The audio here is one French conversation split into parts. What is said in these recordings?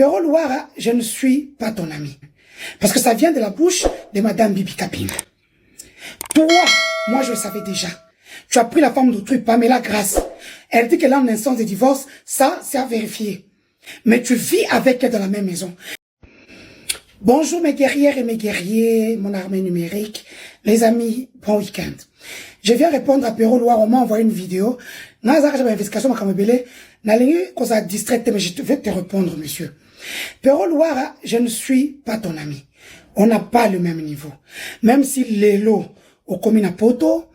Pero Louara, je ne suis pas ton ami. Parce que ça vient de la bouche de Madame Bibi Kaping. Toi, moi je le savais déjà. Tu as pris la femme d'autrui, Pamela Grasse. Elle dit qu'elle a une instance de divorce. Ça, c'est à vérifier. Mais tu vis avec elle dans la même maison. Bonjour mes guerrières et mes guerriers, mon armée numérique. Les amis, bon week-end. Je viens répondre à Pero Louara. On m'a envoyé une vidéo. Dans les investigations, je suis distrait, mais je vais te répondre, monsieur. Pero Louara, je ne suis pas ton ami. On n'a pas le même niveau. Même si Lelo, au Komina Poto,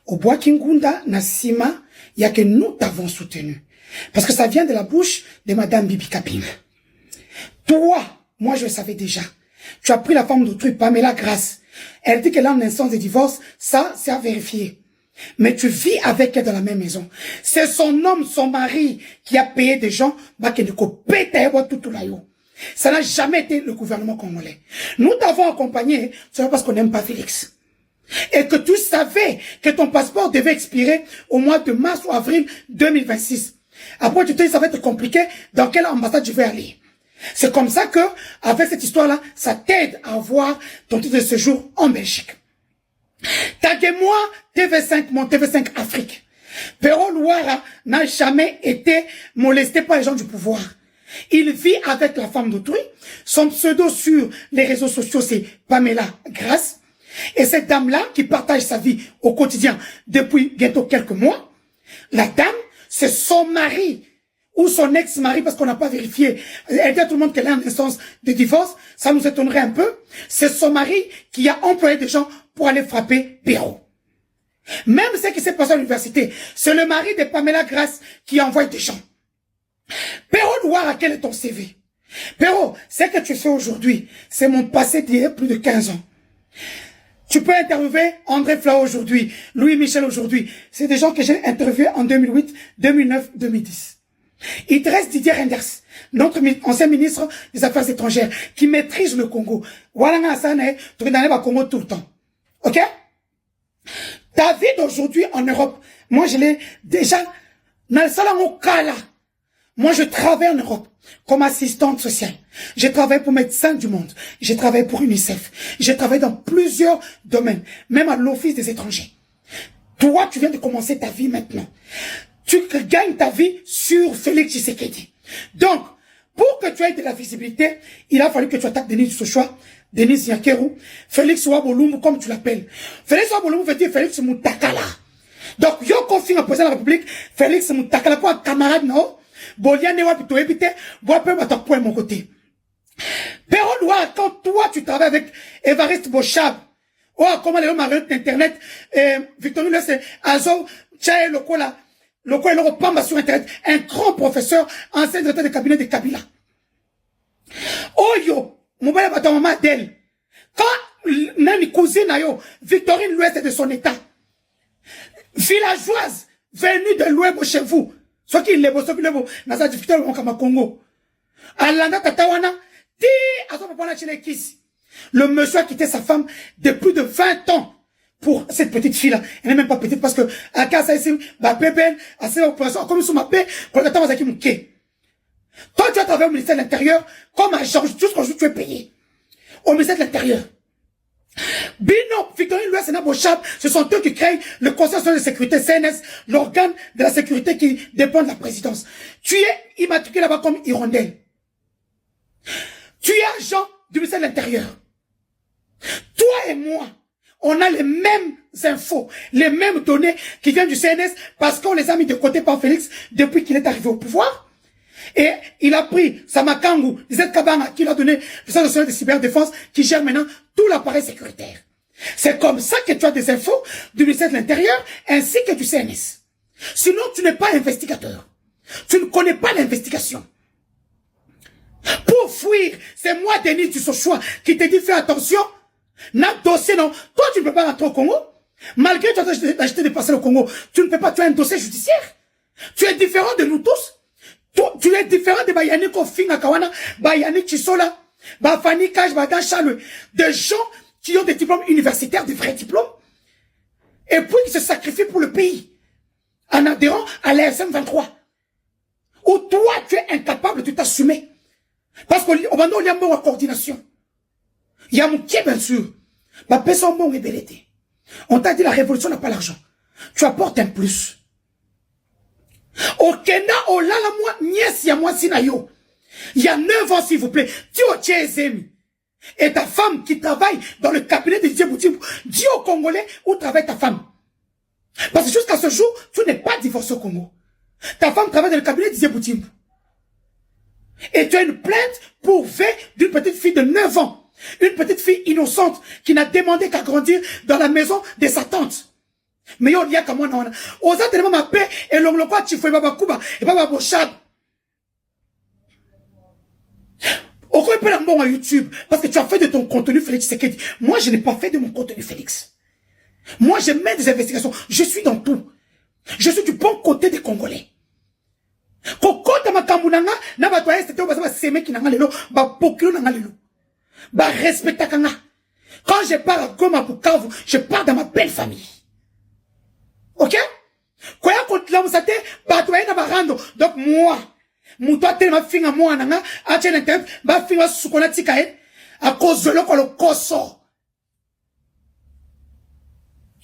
au Bois Kingunda, Nassima, il y a que nous t'avons soutenu. Parce que ça vient de la bouche de Madame Bibi Kaping. Toi, moi je le savais déjà. Tu as pris la femme d'autrui, Pamela Grasse. Elle dit qu'elle a une instance de divorce. Ça, c'est à vérifier. Mais tu vis avec elle dans la même maison. C'est son homme, son mari, qui a payé des gens, ça n'a jamais été le gouvernement congolais. Nous t'avons accompagné, c'est parce qu'on n'aime pas Félix. Et que tu savais que ton passeport devait expirer au mois de mars ou avril 2026. Après, tu te dis, ça va être compliqué, dans quelle ambassade je vais aller. C'est comme ça que, avec cette histoire-là, ça t'aide à avoir ton titre de séjour en Belgique. Taguez-moi TV5, mon TV5 Afrique. Pero Louara n'a jamais été molesté par les gens du pouvoir. Il vit avec la femme d'autrui. Son pseudo sur les réseaux sociaux, c'est Pamela Grasse. Et cette dame-là, qui partage sa vie au quotidien depuis bientôt quelques mois, la dame, c'est son mari ou son ex-mari, parce qu'on n'a pas vérifié. Elle dit à tout le monde qu'elle a une instance de divorce. Ça nous étonnerait un peu. C'est son mari qui a employé des gens pour aller frapper Pero. Même ce qui s'est passé à l'université, c'est le mari de Pamela Grasse qui envoie des gens. Pero Louara, quel est ton CV? Pero, ce que tu fais aujourd'hui, c'est mon passé d'il y a plus de 15 ans. Tu peux interviewer André Flao aujourd'hui, Louis Michel aujourd'hui. C'est des gens que j'ai interviewés en 2008, 2009, 2010. Il te reste Didier Renders, notre ancien ministre des Affaires étrangères, qui maîtrise le Congo. Walanga Asane, tu vas au Congo tout le temps. Ok? Ta vie d'aujourd'hui en Europe, moi je l'ai déjà, dans le salon au Kala. Moi je travaille en Europe comme assistante sociale. J'ai travaillé pour Médecins du Monde. J'ai travaillé pour UNICEF. J'ai travaillé dans plusieurs domaines, même à l'Office des étrangers. Toi, tu viens de commencer ta vie maintenant. Tu gagnes ta vie sur Félix Tshisekedi. Donc, pour que tu aies de la visibilité, il a fallu que tu attaques Denis Sochoa, Denis Yakeru, Félix Wabolumbu, comme tu l'appelles. Félix Wabolumbu veut dire Félix Moutakala. Donc, yo confie au président de la République, Félix Moutakala, pour un camarade, non? Boliane Wapito éviter, bois peu à ton point mon côté. Pero Louara, quand toi tu travailles avec Évariste Bochab, oh, comment les hommes arrêtent Internet, Victorine Le, c'est Azo, Tchae, Lokola, Lokola, Loropamba sur Internet, un grand professeur, ancien directeur de cabinet de Kabila. Oh yo, mon bel bâton maman d'elle. Quand Nani cousine yo, Victorine l'Ouest de son état, villageoise, venue de l'Ouest chez vous, soit qu'il est beau, soit qu'il est beau, dans sa difficulté au Congo. Alanda Tatawana, ti, à son papa chez les Kiss. Le monsieur a quitté sa femme de plus de 20 ans pour cette petite fille-là. Elle n'est même pas petite parce que, à casa ici, bah, bébé, à cette opération, comme ils sont ma paix, pour le temps, qui mouké. Toi, tu as travaillé au ministère de l'Intérieur, comme agent, tout ce qu'on joue, tu es payé. Au ministère de l'Intérieur. Bino, Victorine Louis et Bochab, ce sont eux qui créent le Conseil national de sécurité, CNS, l'organe de la sécurité qui dépend de la présidence. Tu es immatriculé là-bas comme hirondelle. Tu es agent du ministère de l'Intérieur. Toi et moi, on a les mêmes infos, les mêmes données qui viennent du CNS parce qu'on les a mis de côté par Félix depuis qu'il est arrivé au pouvoir. Et il a pris Samakangu, Z Kabanga, qui lui a donné le Centre national de cyberdéfense, qui gère maintenant tout l'appareil sécuritaire. C'est comme ça que tu as des infos du ministère de l'Intérieur, ainsi que du CNS. Sinon, tu n'es pas investigateur. Tu ne connais pas l'investigation. Pour fuir, c'est moi, Denis Dussochoa, qui te dit fais attention. N'a dossier, non. Toi, tu ne peux pas rentrer au Congo. Malgré que tu as acheté des passages au Congo, tu ne peux pas, tu as un dossier judiciaire. Tu es différent de nous tous. Tu es différent de Bayani Kofinga Kawana, Bayani Chisola, Bafani Kaj, Badan Chalwe, des gens qui ont des diplômes universitaires, des vrais diplômes, et puis qui se sacrifient pour le pays, en adhérant à l'ASM 23. Où toi, tu es incapable de t'assumer. Parce qu'au bando, il y a une bonne coordination. Il y a mon qui, bien sûr. Ma personne bon ébellité. On t'a dit la révolution n'a pas l'argent. Tu apportes un plus. Au Kenya, au lala moi, nièce, il y a moi, sinayo. Il y a 9 ans, s'il vous plaît. Dis au Tchezemi. Et ta femme qui travaille dans le cabinet de Didier Boutimbo. Dis aux Congolais où travaille ta femme. Parce que jusqu'à ce jour, tu n'es pas divorcé au Congo. Ta femme travaille dans le cabinet de Didier Boutimbo. Et tu as une plainte pour V d'une petite fille de 9 ans. Une petite fille innocente qui n'a demandé qu'à grandir dans la maison de sa tante. Mais il y a comme moi, osa tellement ma paix et l'ongle quoi tu fais baba kuba et baba bochad. Au quoi peut bon à YouTube parce que tu as fait de ton contenu Félix Tshisekedi. Moi je n'ai pas fait de mon contenu Félix. Moi je mets des investigations. Je suis dans tout. Je suis du bon côté des Congolais. Kokota makambu na ba toya c'était ba seme ki nanga lelo ba pokilo nanga lelo. Ba respecta kanga. Quand je pars à Goma Bukavu, je pars dans ma belle famille. Ok? Quoi contre la musate, ba toya na barando. Donc moi, muto tellement finga moi nanga, a tien internet, ba finga sukona tika à cause de l'eau le koso.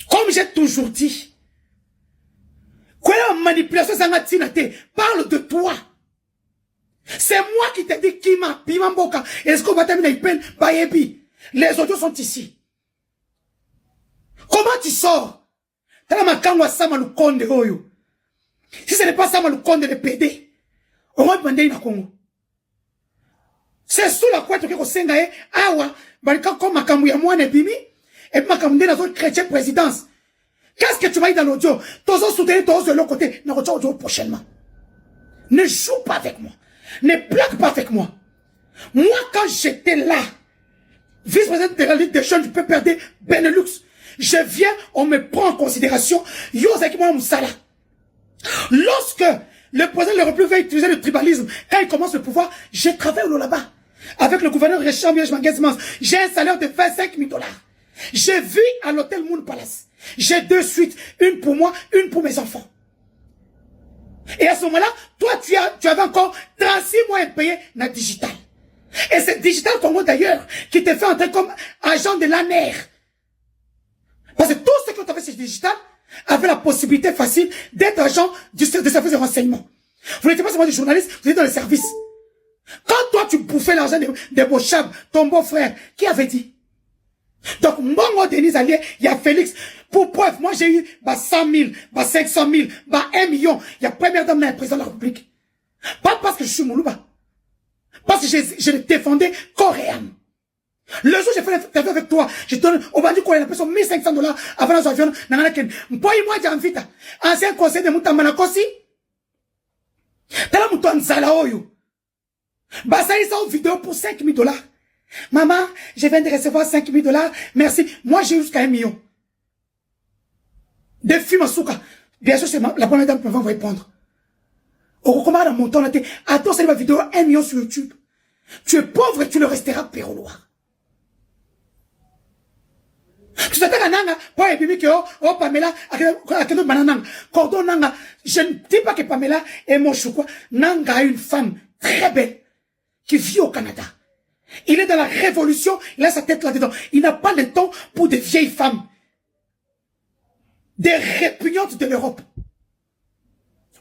Comme j'ai toujours dit. Quoi manipulation sangatinate, parle de toi. C'est moi qui t'ai dit qui m'a Bimamboka. Est-ce qu'on va terminer une peine? Bayebi. Les audios sont ici. Comment tu sors? T'as ma kangwa sama le konde oyo. Si ce n'est pas sama le konde de PD, on va demander une Congo. C'est sous la couette que senga awa, barika comme ma kambu ya mouane bimi, et ma kambu na zone chrétien présidence. Qu'est-ce que tu vas dire dans l'audio? Tous soutenir tous de l'autre côté. Ne retiens audio prochainement. Ne joue pas avec moi. Ne plaque pas avec moi. Moi, quand j'étais là, vice-président de la Ligue des jeunes du PPRD Benelux, je viens, on me prend en considération. Lorsque le président de la République va utiliser le tribalisme, quand il commence le pouvoir, j'ai travaillé là-bas. Avec le gouverneur Richard Miège-Manguez-Mans. J'ai un salaire de 25 000 $. J'ai vu à l'hôtel Moon Palace. J'ai 2 suites, une pour moi, une pour mes enfants. Et à ce moment-là, toi, tu avais encore 36 mois à payer dans le digital. Et c'est Digital Congo d'ailleurs qui te fait entrer comme agent de l'ANER. Parce que tous ceux qui ont fait ce digital avaient la possibilité facile d'être agent du service de renseignement. Vous n'étiez pas seulement des journalistes, vous étiez dans le service. Quand toi, tu bouffais l'argent des Bochab, ton beau-frère, qui avait dit? Donc, moi, Denis Allier, il y a Félix. Pour preuve, moi, j'ai eu 100 000, 500 000, 1 million. Il y a première dame, le président de la République. Pas parce que je suis Moulouba. Parce que je le défendais corps et âme. Le jour où j'ai fait l'interview avec toi, je donne au bandit qu'on a payé $1 500 avant dans l'avion. Moi, j'ai envie. Ancien conseil de Moutamanakosi. T'as la mouton Nzala Oyo. Ça y est, ça vidéo pour 5 000 $. Maman, je viens de recevoir 5 000 $. Merci. Moi, j'ai eu jusqu'à 1 million. Des films en souka. Bien sûr, c'est la première dame qui va vous répondre. Au comment dans mon temps, attends, c'est ma vidéo 1 million sur YouTube. Tu es pauvre et tu le resteras péroloir. Tu t'attends à Nanga, pas Bibi que oh Pamela, à quel banana, cordon Nanga. Je ne dis pas que Pamela est mon choukwa. Nanga a une femme très belle qui vit au Canada. Il est dans la révolution, il a sa tête là-dedans. Il n'a pas le temps pour des vieilles femmes. Des répugnantes de l'Europe.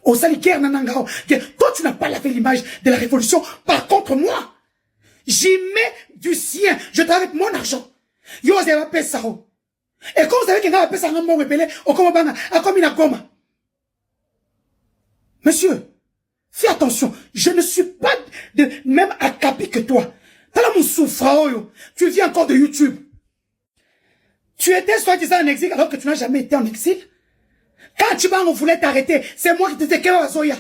Au Salikaire Nanangao. Toi, tu n'as pas lavé l'image de la révolution. Par contre, moi, j'y mets du sien. Je travaille avec mon argent. Yo, vous avez fait ça. Et quand vous avez quelqu'un qui a fait ça, monsieur, fais attention. Je ne suis pas de même accapi que toi. Tu viens encore de YouTube. Tu étais soi-disant en exil alors que tu n'as jamais été en exil. Quand tu on voulait t'arrêter, c'est moi qui te disais que Zoya.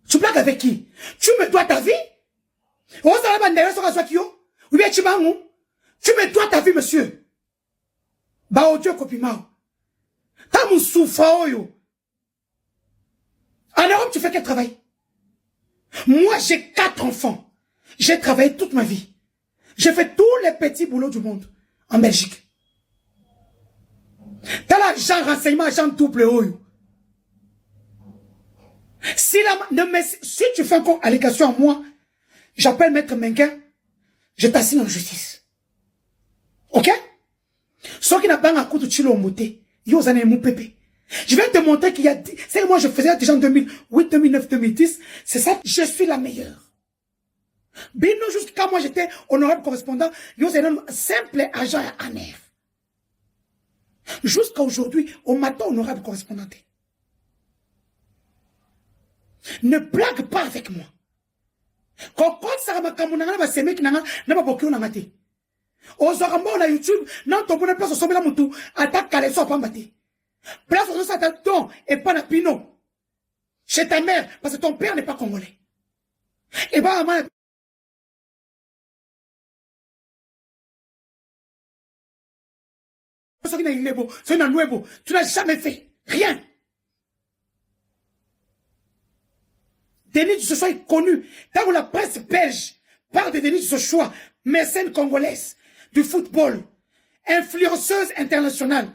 Tu blagues avec qui? Tu me dois ta vie? Tu me dois ta vie, monsieur. Bah, Dieu, copimao. T'as mon souffre, yo. En Europe, tu fais quel travail? Moi, j'ai 4 enfants. J'ai travaillé toute ma vie. J'ai fait tous les petits boulots du monde en Belgique. T'as l'agent renseignement, agent double oyo. Si tu fais encore allégation à moi, j'appelle Maître Menga, je t'assigne en justice. Ok? Ce qui n'a pas un coup de chilo moté, yo zané mou pépé. Je vais te montrer qu'il y a, c'est que moi je faisais déjà en 2008, 2009, 2010, c'est ça, je suis la meilleure. Bino, jusqu'à moi j'étais honorable correspondant, yo zané simple agent à ANEF. Jusqu'à aujourd'hui, on m'attend honorable correspondante. Ne blague pas avec moi. Quand ça m'a kamunanga ba semek nanga na ba bokyo nanga te. Ozora mo na YouTube, na to bona place somela mutu, attaque kale so pamba te. Place au ça ton et pas na pino. Chez ta mère parce que ton père n'est pas congolais. Et bah maman c'est un nuevo, tu n'as jamais fait rien. Denis Dusochoa est connu. Tant que la presse belge parle de Denis Dusochoa, mécène congolaise du football, influenceuse internationale,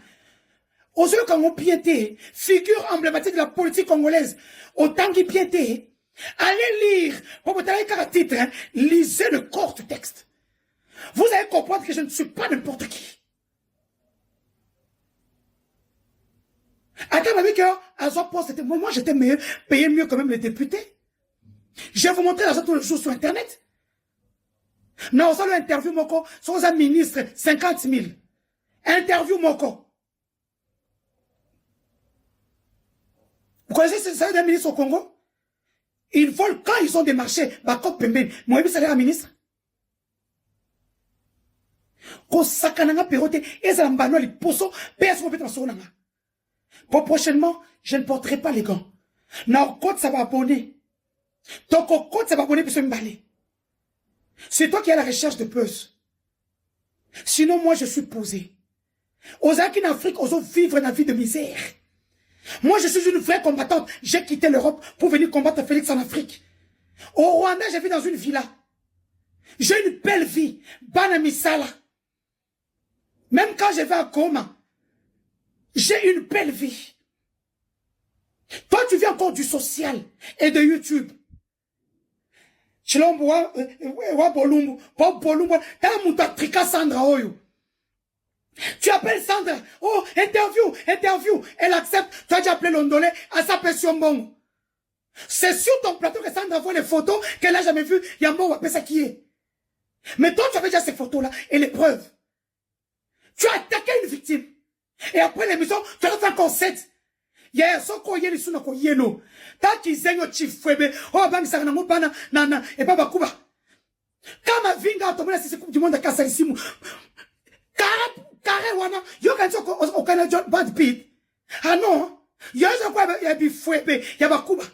aux yeux quand on piété, figure emblématique de la politique congolaise, autant qu'il piété, allez lire, pour vous donner un titre, hein, lisez le corps du texte. Vous allez comprendre que je ne suis pas n'importe qui. Attends, avec moi j'étais payé mieux quand même les députés. Je vais vous montrer l'argent tous les jours sur Internet. Non, ça l'interview moko, sur un ministre, 50 000. Interview moko. Vous connaissez ça d'un ministre au Congo? Ils volent quand ils ont des marchés. Bakop Pembe. Moi, je salaire à ministre. Ko sakananga perote, ezambano li poso, personne peut transformer. Pour prochainement, je ne porterai pas les gants. Non, quand ça va abonner. Donc, quand ça va abonner, puis me baler. C'est toi qui es à la recherche de buzz. Sinon, moi, je suis posé. Aux Afrique, en Afrique, osons vivre la vie de misère. Moi, je suis une vraie combattante. J'ai quitté l'Europe pour venir combattre Félix en Afrique. Au Rwanda, j'ai vécu dans une villa. J'ai une belle vie. Banamisala. Même quand je vais à Goma, j'ai une belle vie. Toi, tu viens encore du social et de YouTube. Tu appelles Sandra. Oh, interview. Elle accepte. Tu as déjà appelé Londolé à sa pression bon. C'est sur ton plateau que Sandra voit les photos qu'elle n'a jamais vues. Yambo va ça qui est. Mais toi, tu avais déjà ces photos-là et les preuves. Tu as attaqué une victime. Et après l'émission, tu as fait encore 7. Hier, so ko yeli suna ko yeno. Ta ki zenyo chifwebe. Oh, bangi sa na mubana na et baba kuba. Kama vinga automona si coupe du monde à Kasarisimu. Carré wana, yo kan so o kana John Bad Pitt. Ah non. Yo so ko ya bi fwebe, ya ba kuba.